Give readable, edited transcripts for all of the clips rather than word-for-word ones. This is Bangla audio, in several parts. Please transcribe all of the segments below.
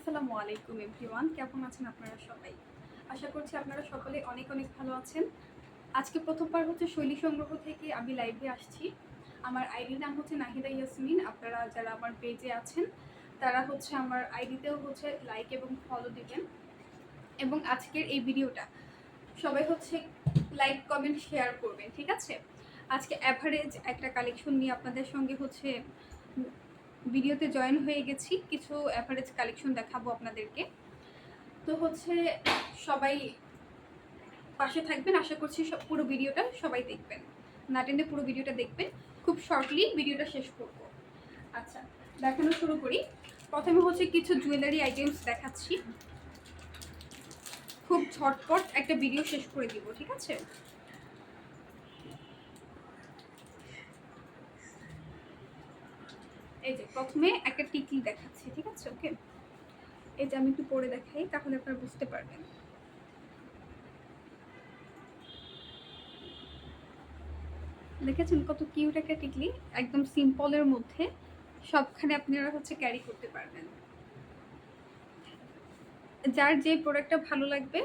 আসসালামু আলাইকুম এভরিওয়ান, কেমন আছেন আপনারা সবাই? আশা করছি আপনারা সকলে অনেক অনেক ভালো আছেন। আজকে প্রথমবার হচ্ছে শৈলী সংগ্রহ থেকে আমি লাইভে আসছি। আমার আইডির নাম হচ্ছে নাহিদা ইয়াসমিন। আপনারা যারা আমার পেজে আছেন তারা হচ্ছে আমার আইডিতেও হচ্ছে লাইক এবং ফলো দিবেন। এবং আজকের এই ভিডিওটা সবাই হচ্ছে লাইক কমেন্ট শেয়ার করবেন, ঠিক আছে? আজকে অ্যাভারেজ একটা কালেকশন নিয়ে আপনাদের সঙ্গে হচ্ছে ভিডিওতে জয়েন হয়ে গেছি। কিছু অ্যাভারেজ কালেকশন দেখাবো আপনাদেরকে। তো হচ্ছে সবাই পাশে থাকবেন, আশা করছি পুরো ভিডিওটা সবাই দেখবেন, না টেনে পুরো ভিডিওটা দেখবেন। খুব শর্টলি ভিডিওটা শেষ করব। আচ্ছা, দেখানো শুরু করি। প্রথমে হচ্ছে কিছু জুয়েলারি আইটেমস দেখাচ্ছি, খুব ঝটপট একটা ভিডিও শেষ করে দিব, ঠিক আছে? এই যে প্রথমে একটা টিকলি দেখাচ্ছি, ঠিক আছে? ওকে, এই যে আমি একটু পরে দেখাই, তাহলে আপনারা বুঝতে পারবেন। দেখেছেন কত কিউট একটা টিকলি, একদম সিম্পলের মধ্যে সবখানে আপনারা হচ্ছে ক্যারি করতে পারবেন। যার যে প্রোডাক্টটা ভালো লাগবে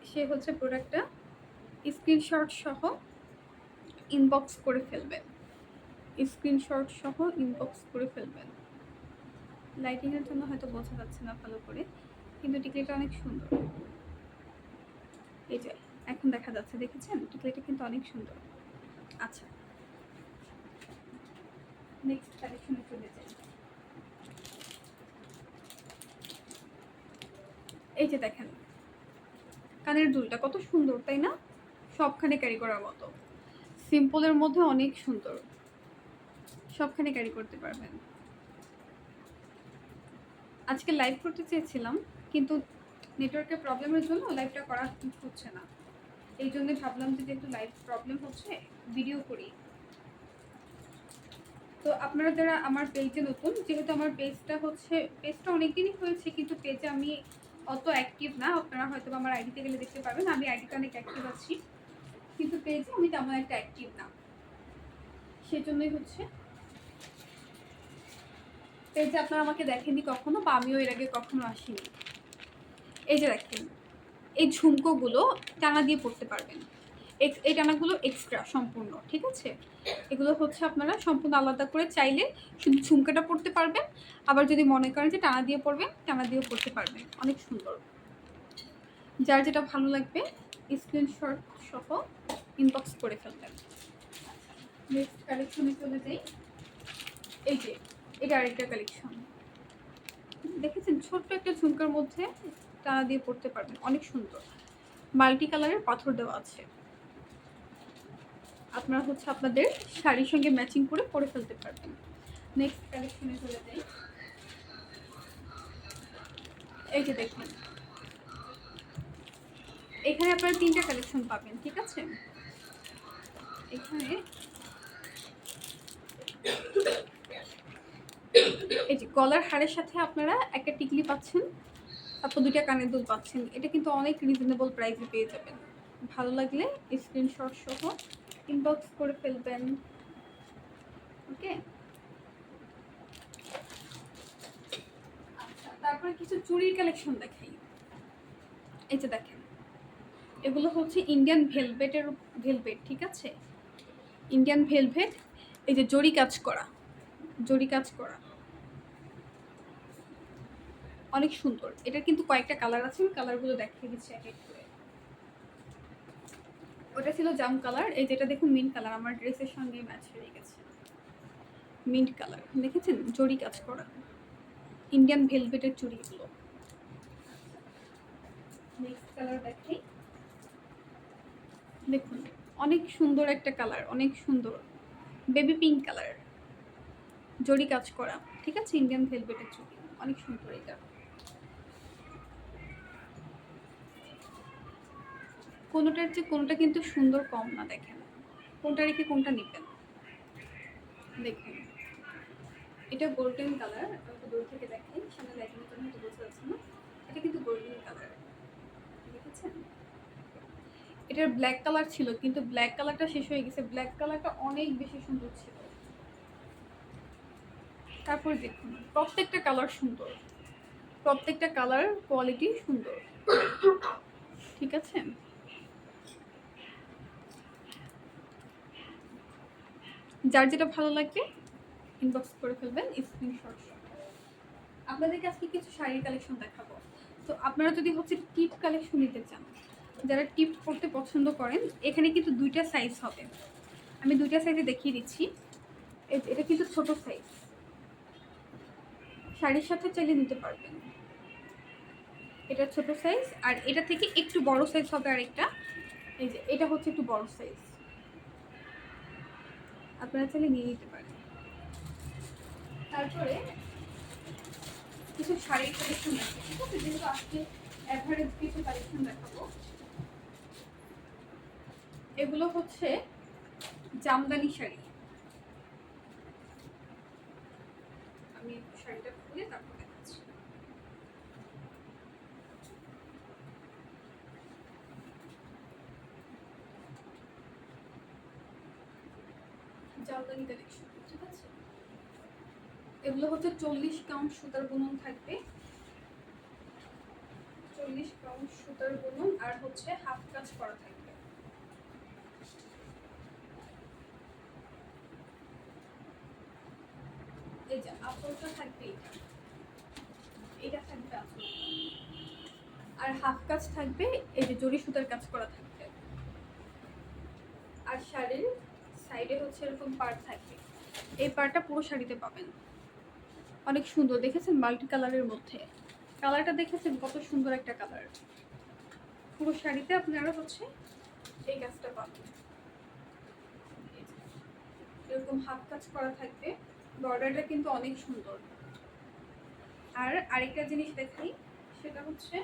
সে হচ্ছে প্রোডাক্টটা স্ক্রিনশট সহ ইনবক্স করে ফেলবেন। স্ক্রিনশট সহ ইনবক্স করে ফেলবেন। লাইটিংয়ের জন্য হয়তো বোঝা যাচ্ছে না ভালো করে, কিন্তু টিকলিটা অনেক সুন্দর। এই যে এখন দেখা যাচ্ছে, দেখেছেন? টিকলিটা কিন্তু অনেক সুন্দর। আচ্ছা, নেক্সট কালেকশনে চলে যাই। এই যে দেখেন কানের দুলটা কত সুন্দর, তাই না? সবখানে ক্যারি করার মতো, সিম্পলের মধ্যে অনেক সুন্দর, সবখানে ক্যারি করতে পারবেন। আজকে লাইভ করতে চেয়েছিলাম, কিন্তু নেটওয়ার্কের প্রবলেমের জন্য লাইভটা করা হচ্ছে না। এই জন্য ভাবলাম যে যেহেতু লাইভ প্রবলেম হচ্ছে, ভিডিও করি। তো আপনারা যারা আমার পেজে নতুন, যেহেতু আমার পেজটা অনেকদিনই হয়েছে, কিন্তু পেজে আমি অত অ্যাক্টিভ না। আপনারা হয়তো আমার আইডিতে গেলে দেখতে পারবেন আমি আইডিতে অনেক অ্যাক্টিভ আছি, কিন্তু পেজে আমি তেমন একটা অ্যাক্টিভ না। সেজন্যই হচ্ছে পেজে আপনারা আমাকে দেখেননি কখনো, বা আমিও এর আগে কখনো আসিনি। এই যে দেখেন, এই ঝুমকোগুলো টানা দিয়ে পড়তে পারবেন। এই টানাগুলো এক্সট্রা সম্পূর্ণ, ঠিক আছে? এগুলো হচ্ছে আপনারা সম্পূর্ণ আলাদা করে চাইলে শুধু ঝুমকাটা পড়তে পারবেন, আবার যদি মনে করেন যে টানা দিয়ে পড়বেন, টানা দিয়েও পড়তে পারবেন। অনেক সুন্দর। যার যেটা ভালো লাগবে স্ক্রিনশট সহ ইনবক্স করে ফেলবেন। নেক্সট কালেকশনে চলে যাই। এই যে এটা আরেকটা কালেকশন, দেখেছেন? ছোট্ট একটা ঝুমকার মধ্যে টানা দিয়ে পড়তে পারবেন, অনেক সুন্দর। মাল্টি কালারের পাথর দেওয়া আছে, আপনারা হচ্ছে আপনাদের শাড়ির সঙ্গে ম্যাচিং করে পরে ফেলতে পারবেন। নেক্সট কালেকশনে চলে যাই। এই যে দেখুন, এখানে আপনারা তিনটা কালেকশন পাবেন, ঠিক আছে? এখানে এই যে গলার হারের সাথে আপনারা একটা টিকলি পাচ্ছেন, তারপর দুইটা কানের দুল পাচ্ছেন। এটা কিন্তু অনেক রিজনেবল প্রাইসে পেয়ে যাবেন। ভালো লাগলে স্ক্রিনশট সহ ইনবক্স করে ফেলবেন, ওকে? আচ্ছা, তারপরে কিছু চুড়ির কালেকশন দেখাই। এই যে দেখেন, এগুলো হচ্ছে ইন্ডিয়ান ভেলভেট, ঠিক আছে? Indian velvet. এই যে জরি কাজ করা, জরি কাজ করা অনেক সুন্দর। এটার কিন্তু কয়েকটা কালার আছে, আমি কালারগুলো দেখিয়ে দিচ্ছি এক এক করে। ওটা ছিল জাম কালার, এই যেটা দেখুন মিন্ট কালার, আমার ড্রেসের সঙ্গে ম্যাচ হয়ে গেছে। মিন্ট কালার, দেখেছেন? জরি কাজ করা ইন্ডিয়ান ভেলভেটের চুড়িগুলো। নেক্সট কালার দেখাই। দেখুন অনেক সুন্দর একটা কালার, অনেক সুন্দর বেবি পিঙ্ক কালার, জরি কাজ করা, ঠিক আছে? ইন্ডিয়ান ভেলভেটের চুড়ি, অনেক সুন্দর। এটা কোনোটার চেয়ে কোনোটা কিন্তু সুন্দর কম না, দেখেন কোনটা রেখে কোনটা নেবেন। দেখুন এটা গোল্ডেন কালার, একটু দূর থেকে দেখেন, সামনে লাইটিংয়ের জন্য হয়তো বোঝা যাচ্ছে না। এটা কিন্তু গোল্ডেন কালার, দেখেছেন? এটার ব্ল্যাক কালার ছিল, কিন্তু ব্ল্যাক কালারটা শেষ হয়ে গেছে। ব্ল্যাক কালারটা অনেক বেশি সুন্দর ছিল। তারপরে দেখুন প্রত্যেকটা কালার সুন্দর, প্রত্যেকটা কালার কোয়ালিটি সুন্দর, ঠিক আছে। যার যেটা ভালো লাগবে ইনবক্স করে ফেলবেন, স্ক্রিনশট। আপনাদেরকে আজকে কিছু শাড়ির কালেকশন দেখাবো। তো আপনারা যদি হচ্ছে টিপ কালেকশন নিতে চান, যারা টিপ পরতে পছন্দ করেন, এখানে কিন্তু দুইটা সাইজ হবে। আমি দুইটা সাইজে দেখিয়ে দিচ্ছি। এটা কিন্তু ছোট সাইজ, শাড়ির সাথে চাইলে নিতে পারবেন। এটা ছোট সাইজ, আর এটা থেকে একটু বড় সাইজ হবে আরেকটা। এই যে এটা হচ্ছে একটু বড় সাইজ, আপনারা চাইলে নিয়ে নিতে পারেন। তারপরে কিছু শাড়ির কালেকশন দেখাবো, ঠিক আছে, যেহেতু আজকে অ্যাভারেজ কিছু কালেকশন দেখাবো। এগুলো হচ্ছে জামদানি শাড়ি। আমি শাড়িটা খুলে তারপর দেখাচ্ছি। জামদানি কালেকশন, ঠিক আছে। এগুলো হচ্ছে 40 কাউন্ট সুতার বুনন থাকবে, 40 কাউন্ট সুতার বুনন, আর হচ্ছে হাফ কাজ করা থাকবে। এই যে আঁচলটা থাকবে, এটা থাকবে আঁচল, আর হাফ কাজ থাকবে, এই যে জরি সুতার কাজ করা থাকবে। আর শাড়ির সাইডে হচ্ছে এরকম পাড় থাকবে, এই পাড়টা পুরো শাড়িতে পাবেন। অনেক সুন্দর, দেখেছেন মাল্টি কালারের মধ্যে, কালারটা দেখেছেন কত সুন্দর একটা কালার। পুরো শাড়িতে আপনারা হচ্ছে এই কাজটা পাবেন। এরকম হাফ কাজ করা থাকবে, বর্ডারটা কিন্তু অনেক সুন্দর। আর আরেকটা জিনিস দেখাই, সেটা হচ্ছে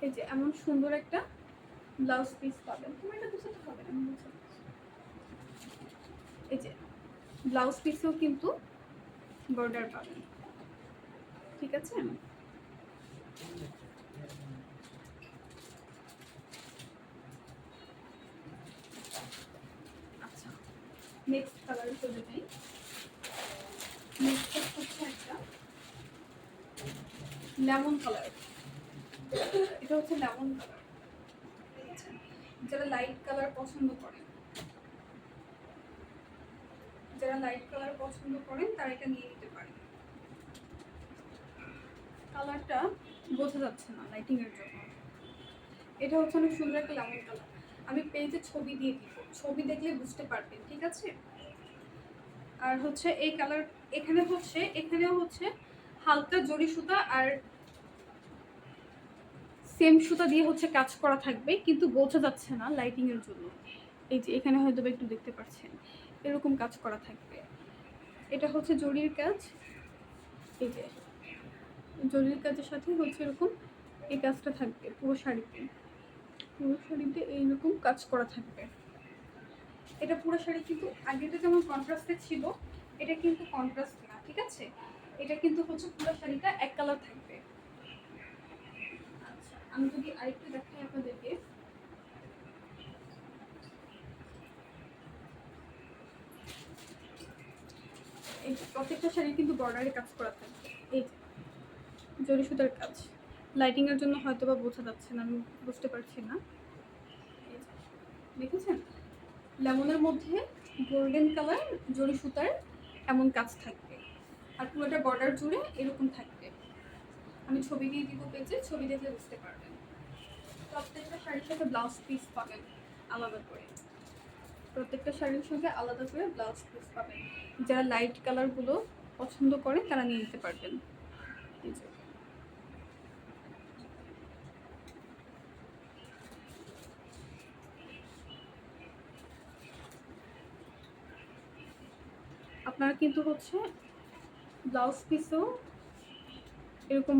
এই যে এমন সুন্দর একটা ব্লাউজ পিস পাবেন। তোমার এটা বুঝতে হবে, আমি বুঝতে পারছি। এই যে ব্লাউজ পিসেও কিন্তু বর্ডার পাবেন, ঠিক আছে। আচ্ছা, নেক্সট কালারে চলে যাই। নেক্সট হচ্ছে একটা লেমন কালার। এটা হচ্ছে লেমন কালার, ঠিক আছে। যারা লাইট কালার পছন্দ করেন, যারা লাইট কালার পছন্দ করেন তারা এটা নিয়ে নিতে পারেন। কালারটা বোঝা যাচ্ছে না লাইটিং এর জন্য। এটা হচ্ছে অনেক সুন্দর একটা লেমন কালার। আমি পেজে ছবি দিয়ে দিব, ছবি দেখলে বুঝতে পারবেন, ঠিক আছে। আর হচ্ছে এই কালার, এখানেও হচ্ছে হালকা জরি সুতা আর সেম সুতা দিয়ে হচ্ছে কাজ করা থাকবে, কিন্তু বোঝা যাচ্ছে না লাইটিং এর জন্য। এই যে এখানে হয়তো একটু দেখতে পাচ্ছেন, এরকম কাজ করা থাকবে। এটা হচ্ছে জরির কাজ, এই যে জরির কাজের সাথে হচ্ছে এরকম এই কাজটা থাকবে পুরো শাড়িতে। পুরো শাড়িতে এইরকম কাজ করা থাকবে। এটা পুরো শাড়ি কিন্তু আগেটা যেমন কন্ট্রাস্টে ছিল, এটা কিন্তু কন্ট্রাস্ট না, ঠিক আছে। এটা কিন্তু হচ্ছে পুরো শাড়িটা এক কালার থাকবে। আচ্ছা, আমি যদি আরেকটু দেখাই আপনাদেরকে, এই প্রত্যেকটা শাড়ি কিন্তু বর্ডারে কাজ করা থাকবে। এই যে জরি সুতার কাজ, লাইটিং এর জন্য হয়তো বা বোঝা যাচ্ছে না, আমি বুঝতে পারছি না। দেখেছেন লেমনের মধ্যে গোল্ডেন কালার জরি সুতার এমন কাজ থাকবে, আর পুরোটা বর্ডার জুড়ে এরকম থাকবে। আমি ছবি দিয়ে দিব পেজে, ছবি দেখলে বুঝতে পারবেন। প্রত্যেকটা শাড়ির সাথে ব্লাউজ পিস পাবেন আলাদা করে, প্রত্যেকটা শাড়ির সঙ্গে আলাদা করে ব্লাউজ পিস পাবেন। যারা লাইট কালারগুলো পছন্দ করেন তারা নিয়ে নিতে পারবেন। এই যে আপনারা কিন্তু হচ্ছে ব্লাউজ পিসও এরকম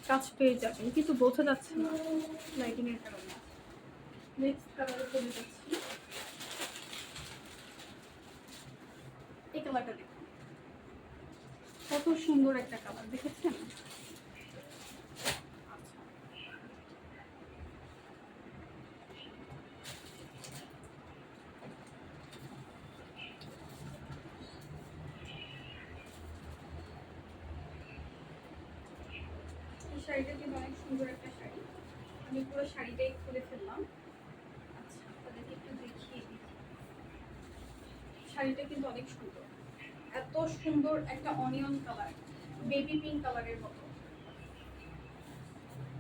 কাজ পেয়ে যাবেন, কিন্তু বোঝা যাচ্ছে না লাইটিং এর কারণে। নেক্সট কালারে চলে যাচ্ছি। এই কালারটা দেখুন, কত সুন্দর একটা কালার, দেখেছেন। শাড়িটা কিন্তু অনেক সুন্দর একটা শাড়ি। আমি পুরো শাড়িটাই খুলে ফেললাম। আচ্ছা, আপনাদেরকে একটু দেখিয়ে দিই। শাড়িটা কিন্তু অনেক সুন্দর, এত সুন্দর একটা অনিয়ন কালার, বেবি পিঙ্ক কালারের মতো।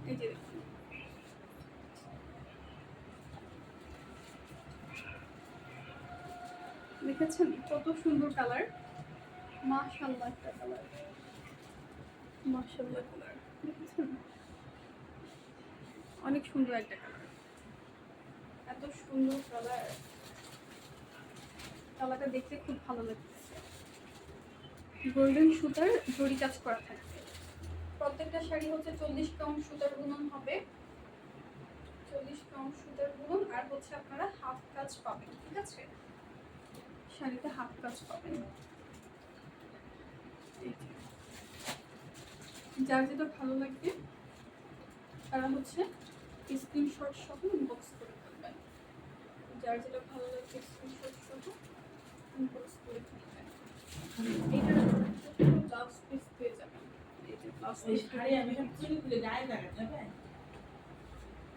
এই যে দেখুন, দেখেছেন কত সুন্দর কালার। মাশাআল্লাহ একটা কালার, মাশাআল্লাহ কালার, দেখেছেন অনেক সুন্দর একটা কালার, এত সুন্দর কালার। কালারটা দেখতে খুব ভালো লাগতেছে। গোল্ডেন সুতার জরি কাজ করা থাকবে। প্রত্যেকটা শাড়ি হচ্ছে 40 কাউন্ট সুতার বুনন হবে, 40 কাউন্ট সুতার বুনন। আর হচ্ছে আপনারা হাফ কাজ পাবেন, ঠিক আছে? শাড়িতে হাফ কাজ পাবেন। যার যেটা ভালো লাগবে তারা হচ্ছে স্ক্রিনশট সহ ইনবক্স করে ফেলবেন। যার যেটা ভালো লাগবে স্ক্রিনশট সহ ইনবক্স করে ফেলবেন। এইটার ব্লাউজ পিস পেয়ে যাবেন। এই যে ব্লাউজ পিস শাড়ি আমি সব খুলে গায়ে লাগাতে হবে।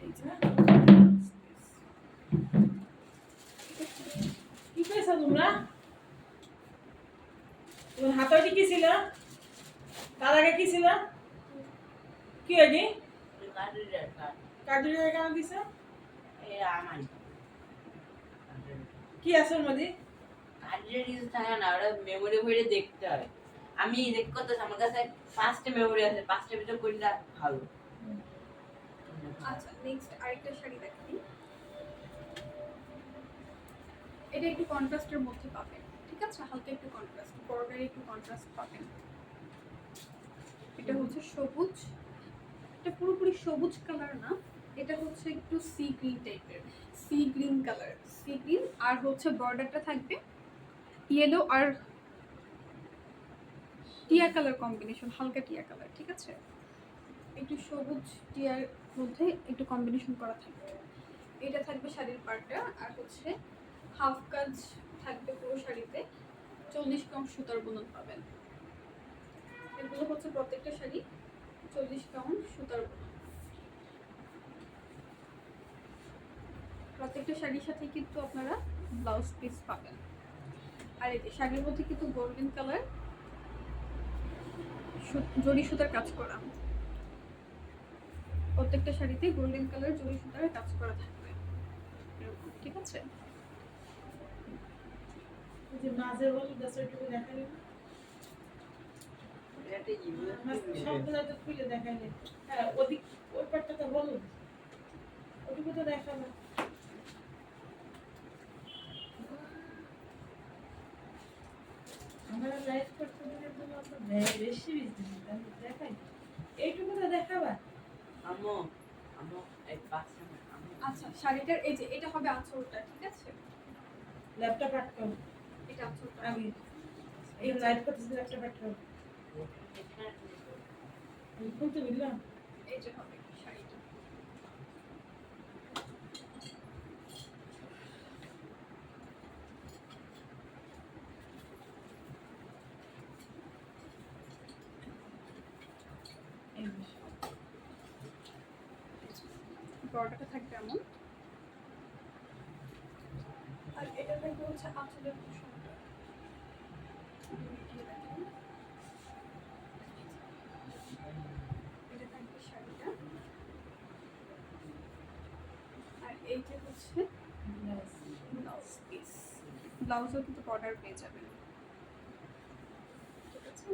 এই যে কি পেয়েছো তোমরা? তোমার হাতে কি ছিল? তার আগে কি ছিল? কি হয়নি? কার্ডের কেন দিছে? কি আছে ওর মধ্যে? কার্ডের ইউজ থাকে না, ওরা মেমোরি ভরে দেখতে হয়। আমি দেখতে করতেছি, আমার কাছে 5টা মেমোরি আছে, 5টার ভিতর কোনটা ভালো। আচ্ছা, নেক্সট আরেকটা শাড়ি দেখাই। এটা একটু কন্ট্রাস্টের মধ্যে পাবেন, ঠিক আছে? হালকা একটু কন্ট্রাস্ট, বর্ডারে একটু কন্ট্রাস্ট পাবেন। এটা হচ্ছে সবুজ, এটা পুরোপুরি সবুজ কালার না, এটা হচ্ছে একটু সি গ্রিন টাইপের, sea green colour, sea green. আর হচ্ছে বর্ডারটা থাকবে ইয়েলো আর টিয়া কালার কম্বিনেশন, হালকা টিয়া কালার, ঠিক আছে? একটু সবুজ টিয়ার মধ্যে একটু কম্বিনেশন করা থাকবে। এটা থাকবে শাড়ির পাড়টা। আর হচ্ছে হাফ কাজ থাকবে পুরো শাড়িতে, 40 কাউন্ট সুতার বুনন পাবেন। এগুলো হচ্ছে প্রত্যেকটা শাড়ি 40 কাউন্ট সুতার বুনন। প্রত্যেকটা শাড়ির সাথে কিন্তু আপনারা ব্লাউজ পিস পাবেন। আর এই যে শাড়ির মধ্যে কিন্তু গোল্ডেন কালার জরি সুতার কাজ করা, প্রত্যেকটা শাড়িতে গোল্ডেন কালার জরি সুতার কাজ করা থাকবে, ঠিক আছে? ওই যে মাঝের হলুদ গাছটাকে দেখালে এটা ইউজ সবগুলো তো খুলে দেখালে। হ্যাঁ, ওদিক ওই পাটটা তো হলুদ, ওটুকু তো দেখাবো। আমরা লাইভ করতে দিনের জন্য তো বেশি বিজনেস দেখাই, এইটুকু তো দেখাবা। আম্মু আম্মু এই পাঁচটা আম্মু। আচ্ছা, শাড়িটার এই যে এটা হবে আঁচলটা, ঠিক আছে? ল্যাপটপ আটকাও এটা আঁচলটা আগে, এই লাইভ করতেছি ল্যাপটপ আটকাও। আমি খুলতে বুঝলাম। এই যে হবে শাড়িটা। বর্ডারটা থাকবে এমন, আর এটা থাকবে হচ্ছে আঁচলের পোর্শনটা। এটা থাকবে শাড়িটা। আর এই যে হচ্ছে ব্লাউজ পিস, ব্লাউজও কিন্তু বর্ডার পেয়ে যাবেন, ঠিক আছে?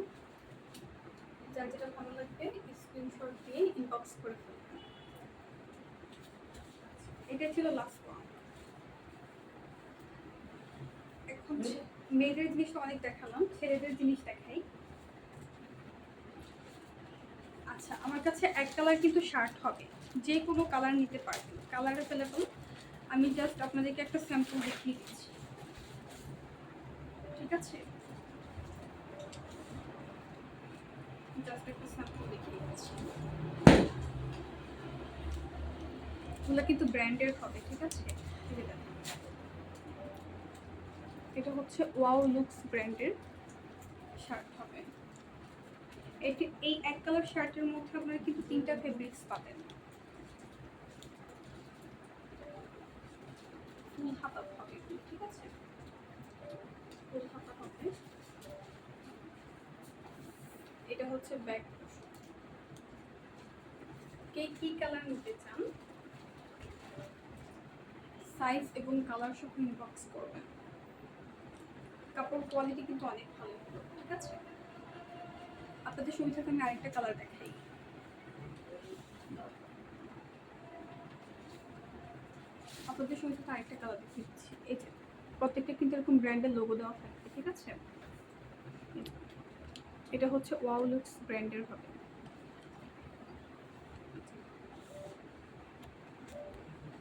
যার যেটা ভালো লাগবে স্ক্রিনশট দিয়ে ইনবক্স করে ফেলবেন। এটা ছিল লাস্ট ওয়ান। এখন মেয়েদের জিনিস অনেক দেখালাম, ছেলেদের জিনিস দেখাই। আচ্ছা, আমার কাছে এক কালার কিন্তু শার্ট হবে, যে কোনো কালার নিতে পারবেন, কালার অ্যাভেলেবল। আমি জাস্ট আপনাদেরকে একটা স্যাম্পল দেখিয়ে দিচ্ছি, ঠিক আছে? জাস্ট একটা স্যাম্পল দেখিয়ে দিচ্ছি। এগুলো কিন্তু ব্র্যান্ডের হবে, ঠিক আছে? এটা হচ্ছে ওয়াও লুকস ব্র্যান্ডের শার্ট হবে। এই এক কালার শার্টের মধ্যে আপনারা কিন্তু 3টা ফেব্রিক্স পাবেন। ফুল হাতা হবে, ঠিক আছে? ফুল হাতা হবে। এটা হচ্ছে ব্যাক। কে কি কালার নিতে চান সাইজ এবং কালার সহ ইনবক্স করবেন। কাপড় কোয়ালিটি কিন্তু অনেক ভালো, ঠিক আছে? আপনাদের সুবিধাতে আমি আরেকটা কালার দেখাই। আপনাদের সুবিধাতে আরেকটা কালার দেখিয়ে দিচ্ছি। এই যে প্রত্যেকটা কিন্তু এরকম ব্র্যান্ডের লোগো দেওয়া থাকবে, ঠিক আছে? এটা হচ্ছে ওয়াও লুকস ব্র্যান্ডের হবে।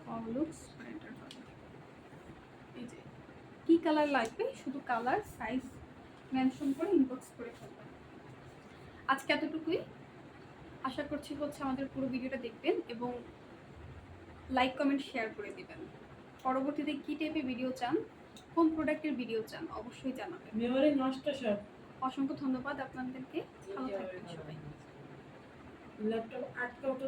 ওয়াও লুকস ব্র্যান্ডের হবে। এই যে কি কালার লাগবে শুধু কালার সাইজ মেনশন করে ইনবক্স করে ফেলবেন। আজকে এতটুকুই। আশা করছি হচ্ছে আমাদের পুরো ভিডিওটা দেখবেন এবং লাইক কমেন্ট শেয়ার করে দিবেন। পরবর্তীতে কি টাইপের ভিডিও চান, কোন প্রোডাক্টের ভিডিও চান অবশ্যই জানাবেন। মেমোরি নষ্ট সব। অসংখ্য ধন্যবাদ আপনাদেরকে। ভালো থাকবেন সবাই। ল্যাপটপ আটকাও তো